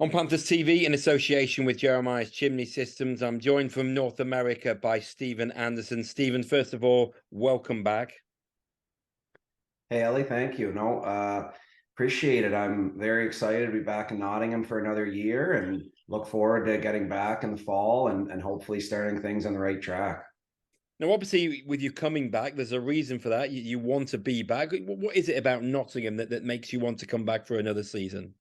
On Panthers TV, in association with Jeremias Chimney Systems, I'm joined from North America by Stephen Anderson. Stephen, first of all, welcome back. Hey, Ellie, thank you. Appreciate it. I'm very excited to be back in Nottingham for another year and look forward to getting back in the fall and hopefully starting things on the right track. Now, obviously, with you coming back, there's a reason for that. You want to be back. What is it about Nottingham that makes you want to come back for another season?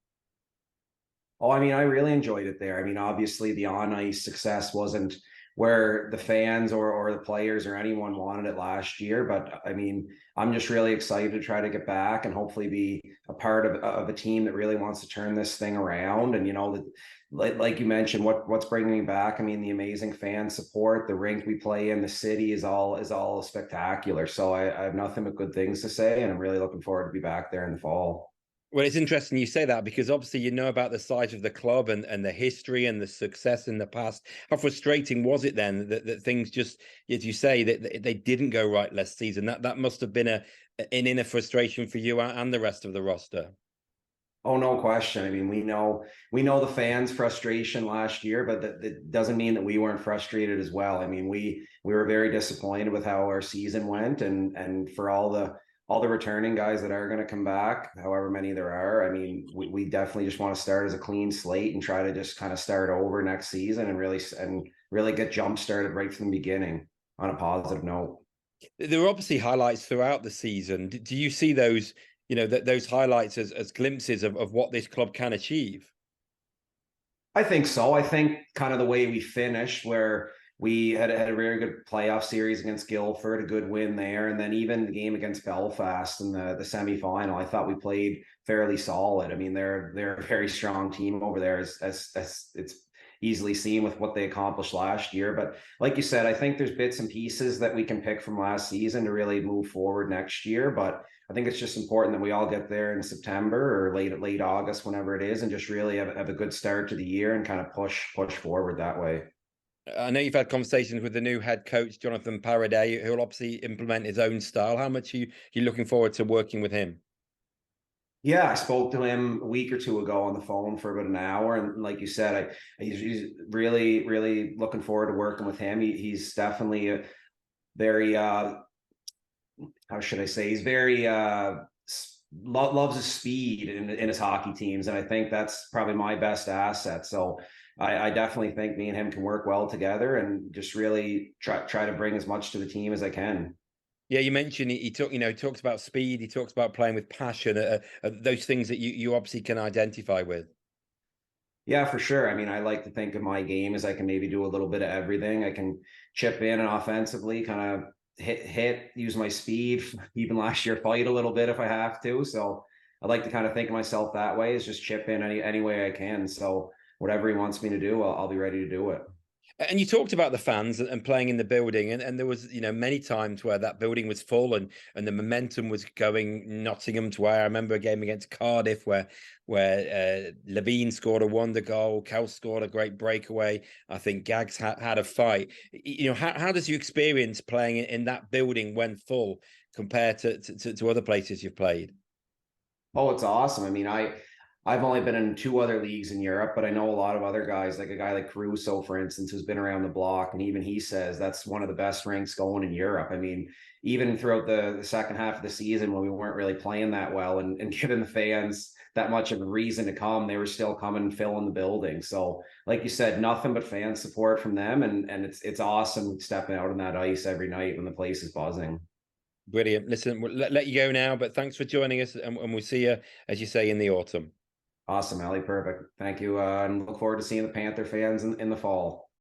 Oh, I mean, I really enjoyed it there. I mean, obviously the on-ice success wasn't where the fans or the players or anyone wanted it last year, but I mean, I'm just really excited to try to get back and hopefully be a part of a team that really wants to turn this thing around. And like you mentioned, what's bringing me back? I mean, the amazing fan support, the rink we play in, the city is all spectacular. So I have nothing but good things to say, and I'm really looking forward to be back there in the fall. Well, it's interesting you say that because obviously you know about the size of the club and the history and the success in the past. How frustrating was it then that things just, as you say, that they didn't go right last season? That must have been an inner frustration for you and the rest of the roster. Oh, no question. I mean, we know the fans' frustration last year, but that doesn't mean that we weren't frustrated as well. I mean, we were very disappointed with how our season went, and for all the returning guys that are going to come back, however many there are. I mean, we definitely just want to start as a clean slate and try to just kind of start over next season and really get jump started right from the beginning on a positive note. There were obviously highlights throughout the season. Do you see those, those highlights as glimpses of what this club can achieve? I think so. I think kind of the way we finished, where we had a very good playoff series against Guildford, a good win there, and then even the game against Belfast in the semifinal, I thought we played fairly solid. I mean, they're a very strong team over there, as it's easily seen with what they accomplished last year. But like you said, I think there's bits and pieces that we can pick from last season to really move forward next year. But I think it's just important that we all get there in September or late August, whenever it is, and just really have a good start to the year and kind of push forward that way. I know you've had conversations with the new head coach, Jonathan Paraday, who will obviously implement his own style. How much you looking forward to working with him? Yeah, I spoke to him a week or two ago on the phone for about an hour, and like you said, he's really really looking forward to working with him. He's definitely a very how should I say? He's very loves his speed in his hockey teams, and I think that's probably my best asset. So I definitely think me and him can work well together, and just really try to bring as much to the team as I can. Yeah, you mentioned he talks about speed. He talks about playing with passion. Those things that you obviously can identify with. Yeah, for sure. I mean, I like to think of my game as I can maybe do a little bit of everything. I can chip in and offensively, kind of use my speed, even last year fight a little bit if I have to. So I like to kind of think of myself that way, is just chip in any way I can. So whatever he wants me to do, I'll be ready to do it. And you talked about the fans and playing in the building, and there was many times where that building was full and the momentum was going Nottingham to where I remember a game against Cardiff where Levine scored a wonder goal, Kel scored a great breakaway. I think Gags had a fight. How does you experience playing in that building when full compared to other places you've played? Oh, it's awesome. I mean, I've only been in two other leagues in Europe, but I know a lot of other guys, like a guy like Caruso, for instance, who's been around the block, and even he says that's one of the best rinks going in Europe. I mean, even throughout the second half of the season when we weren't really playing that well and giving the fans that much of a reason to come, they were still coming and filling the building. So, like you said, nothing but fan support from them, and it's awesome stepping out on that ice every night when the place is buzzing. Brilliant. Listen, we'll let you go now, but thanks for joining us, and we'll see you, as you say, in the autumn. Awesome, Ellie. Perfect. Thank you. And look forward to seeing the Panther fans in the fall.